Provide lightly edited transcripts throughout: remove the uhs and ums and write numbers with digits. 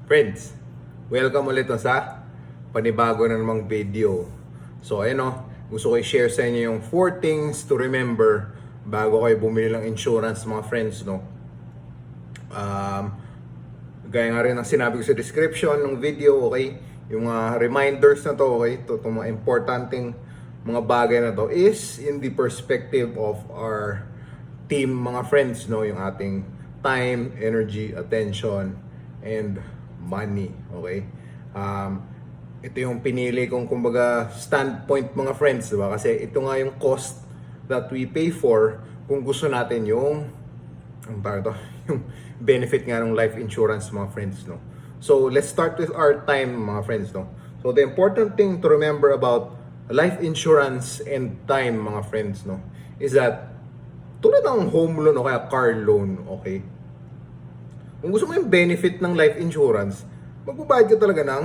Friends, welcome ulit sa panibago na namang video. So ayun o, gusto ko i-share sa inyo yung 4 things to remember bago kayo bumili ng insurance mga friends, no? Gaya nga rin ang sinabi ko sa description ng video, okay? Yung mga reminders na to, okay? Itong mga importanteng mga bagay na to is in the perspective of our team, mga friends, no? Yung ating time, energy, attention, and money, okay? Ito yung pinili kong kumbaga standpoint mga friends, diba? Kasi ito nga yung cost that we pay for kung gusto natin yung yung benefit nga ng life insurance mga friends, no? So let's start with our time mga friends, no? So the important thing to remember about life insurance and time mga friends, no, is that tulad ng home loan o kaya car loan, okay? Kung gusto mo yung benefit ng life insurance, magbabayad ka talaga ng,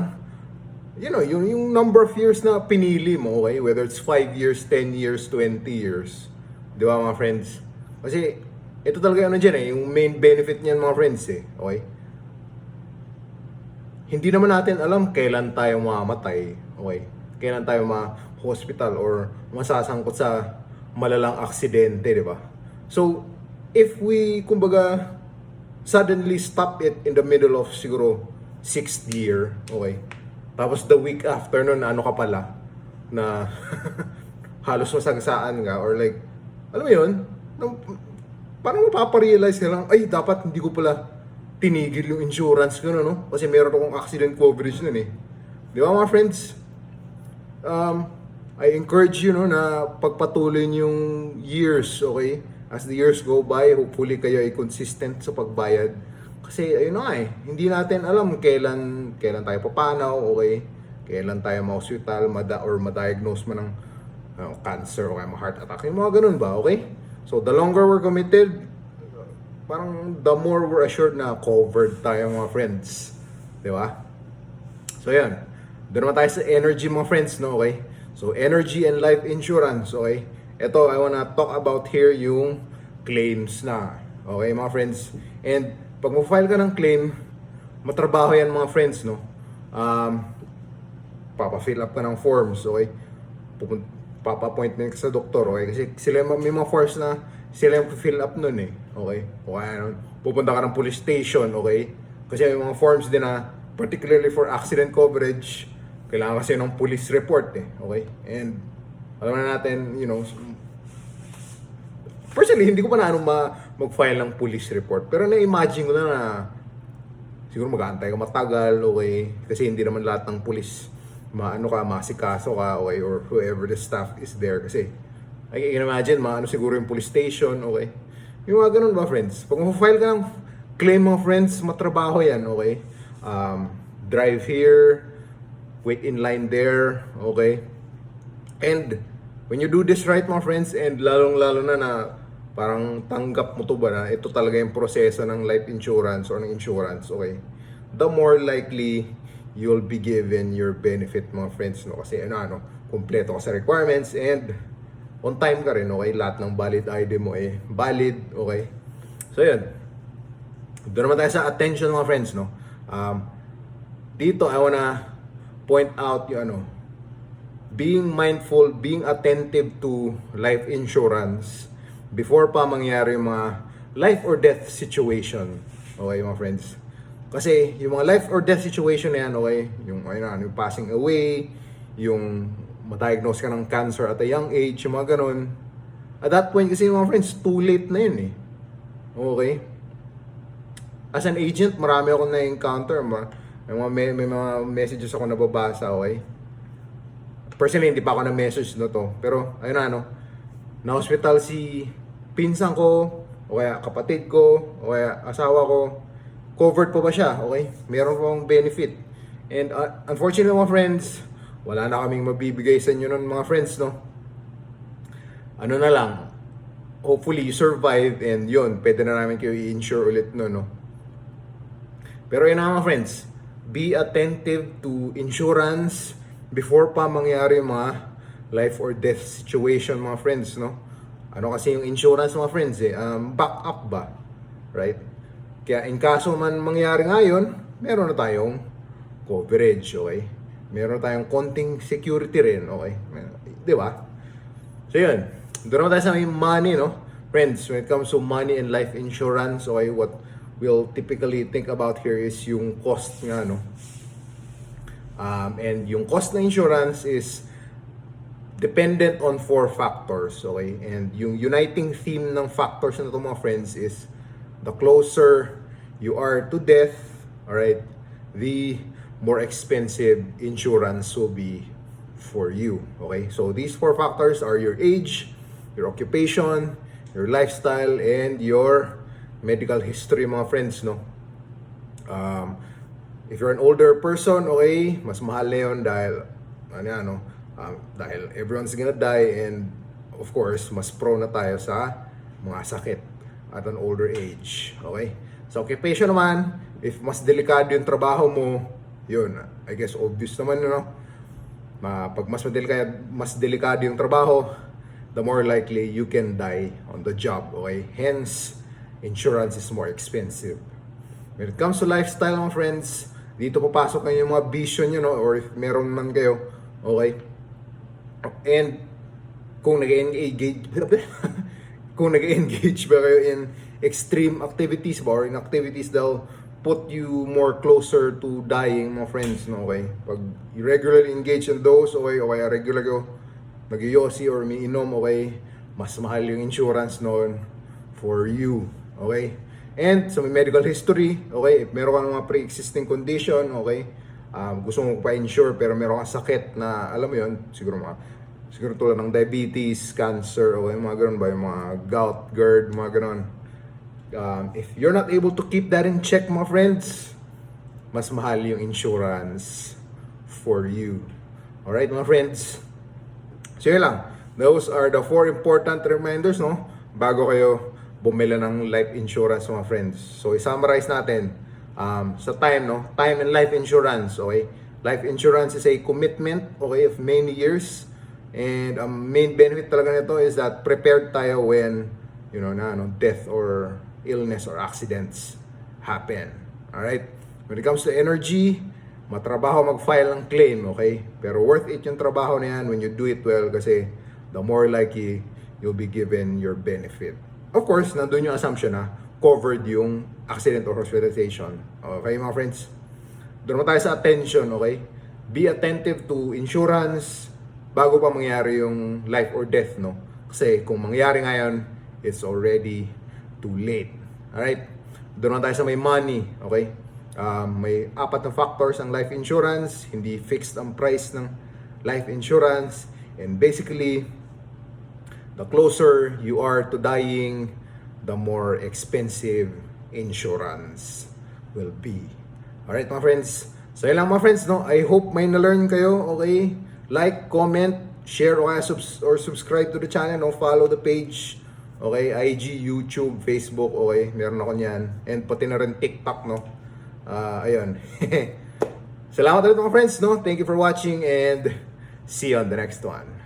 yung number of years na pinili mo, okay? Whether it's 5 years, 10 years, 20 years. Di ba mga friends? Kasi ito talaga yung main benefit niyan mga friends okay? Hindi naman natin alam kailan tayo mamamatay, okay? Kailan tayo ma-hospital or masasangkot sa malalang aksidente, di ba? So, if we, kumbaga, suddenly stop it in the middle of siguro 6th year, okay? Tapos the week after nun, ano ka pala, na halos masagasaan ka or like, alam mo yun, parang mapaparealize ka lang, ay, dapat hindi ko pala tinigil yung insurance ko, no? Kasi meron akong accident coverage nun Di ba mga friends? I encourage you, no, na pagpatuloy yung years, okay? As the years go by, hopefully kayo ay consistent sa pagbayad. Kasi ayun na hindi natin alam kailan tayo papanaw, okay? Kailan tayo ma-hospital, or ma-diagnose mo ng cancer o kaya heart attack. Yung mga ganun ba, okay? So the longer we're committed, parang the more we're assured na covered tayo mga friends. Di ba? So yan. Doon naman tayo sa energy mga friends, no, okay? So energy and life insurance, okay? Ito, I wanna talk about here yung claims na. Okay, mga friends? And pag mo-file ka ng claim, matrabaho yan mga friends, no? Papa-fill up ka ng forms, okay? Papa-appointment ka sa doktor, okay? Kasi sila may mga forms na sila yung fill up nun okay? O kaya pupunta ka ng police station, okay? Kasi may mga forms din na particularly for accident coverage, kailangan kasi ng police report, okay? And alam na natin, personally, hindi ko pa na mag-file ng police report. Pero na-imagine ko na siguro mag-aantay ka matagal, okay? Kasi hindi naman lahat ng police masikaso ka, okay? Or whoever the staff is there. Kasi, I can imagine, siguro yung police station, okay? Yung mga ganun ba, friends? Pag mag-file ka ng claim, mga friends, matrabaho yan, okay? Drive here, wait in line there, okay? And when you do this right, mga friends, and lalong-lalo na parang tanggap mo to ba na ito talaga yung proseso ng life insurance or ng insurance, okay? The more likely you'll be given your benefit, mga friends, no? Kasi kumpleto ka sa requirements and on time ka rin, okay? Lahat ng valid ID mo valid, okay? So yun. Doon naman tayo sa attention, mga friends, no? Dito I wanna point out yung being mindful, being attentive to life insurance before pa mangyari yung mga life or death situation. Okay, mga friends? Kasi yung mga life or death situation na yan, okay, yung passing away, yung ma-diagnose ka ng cancer at a young age, yung mga ganun. At that point kasi mga friends, too late na yun Okay? As an agent, marami akong na-encounter. May mga messages ako nababasa, okay? Personally, hindi pa ako na-message na to. Pero, ayun na-hospital si pinsan ko, o kaya kapatid ko, o kaya asawa ko. Covered pa ba siya? Okay? Meron pang benefit. And unfortunately, mga friends, wala na kaming mabibigay sa inyo nun, mga friends, no? Ano na lang, hopefully you survive and yun, pwede na namin kayo i-insure ulit no? Pero yun mga friends, be attentive to insurance before pa mangyari yung mga life or death situation, mga friends, no? Ano kasi yung insurance, mga friends back up ba? Right? Kaya in kaso man mangyari ngayon, meron na tayong coverage, okay? Meron na tayong konting security rin, okay? Di ba? So yun, doon naman tayo sa may money, no? Friends, when it comes to money and life insurance, okay, what we'll typically think about here is yung cost nga, no? And yung cost ng insurance is dependent on 4 factors, okay? And yung uniting theme ng factors na ito, mga friends, is the closer you are to death, alright, the more expensive insurance will be for you, okay? So these 4 factors are your age, your occupation, your lifestyle, and your medical history, mga friends, no? If you're an older person, okay, mas mahal na yun dahil, dahil everyone's gonna die, and of course, mas prone na tayo sa mga sakit at an older age, okay? Sa occupation naman, if mas delikado yung trabaho mo, yun, I guess obvious naman, pag mas delikado yung trabaho, the more likely you can die on the job, okay? Hence, insurance is more expensive. When it comes to lifestyle, mga friends, dito papasok na yung mga vision nyo, no? Or if meron man kayo, okay? And kung nag-engage kung nag-engage ba kayo in extreme activities ba, or in activities that'll put you more closer to dying, mga friends, no? Okay? Pag you regularly engage in those, okay, o kaya regular ko nag-yosi or umiinom, okay, mas mahal yung insurance noon for you, okay? And sa may medical history, okay, if meron kang mga pre-existing condition, okay, gusto mo pa-insure pero meron kang sakit na, alam mo yun, siguro tulad ng diabetes, cancer, okay, mga ganun ba, yung mga gout, GERD, mga ganun. If you're not able to keep that in check, mga friends, mas mahal yung insurance for you. Alright, mga friends? So yun lang. Those are the 4 important reminders, no? Bago kayo bumili ng life insurance, mga friends. So i-summarize natin sa time, no? Time and life insurance, okay? Life insurance is a commitment, okay, of many years. And ang main benefit talaga nito is that prepared tayo when, death or illness or accidents happen. Alright? When it comes to energy, matrabaho mag-file ng claim, okay? Pero worth it yung trabaho na yan when you do it well, kasi the more likely you'll be given your benefit. Of course, nandun yung assumption na covered yung accident or hospitalization. Okay, mga friends? Doon naman tayo sa attention, okay? Be attentive to insurance bago pa mangyari yung life or death, no? Kasi kung mangyari ngayon, it's already too late. Alright? Doon naman tayo sa may money, okay? May 4 na factors ang life insurance, hindi fixed ang price ng life insurance, and basically, the closer you are to dying, the more expensive insurance will be. Alright, mga friends? So yun lang, mga friends, no? I hope may na-learn kayo, okay? Like, comment, share, or subscribe to the channel, no? Follow the page, okay? IG, YouTube, Facebook, okay? Meron ako niyan. And pati na rin TikTok, no? Ayun. Salamat ulit, mga friends, no? Thank you for watching, and see you on the next one.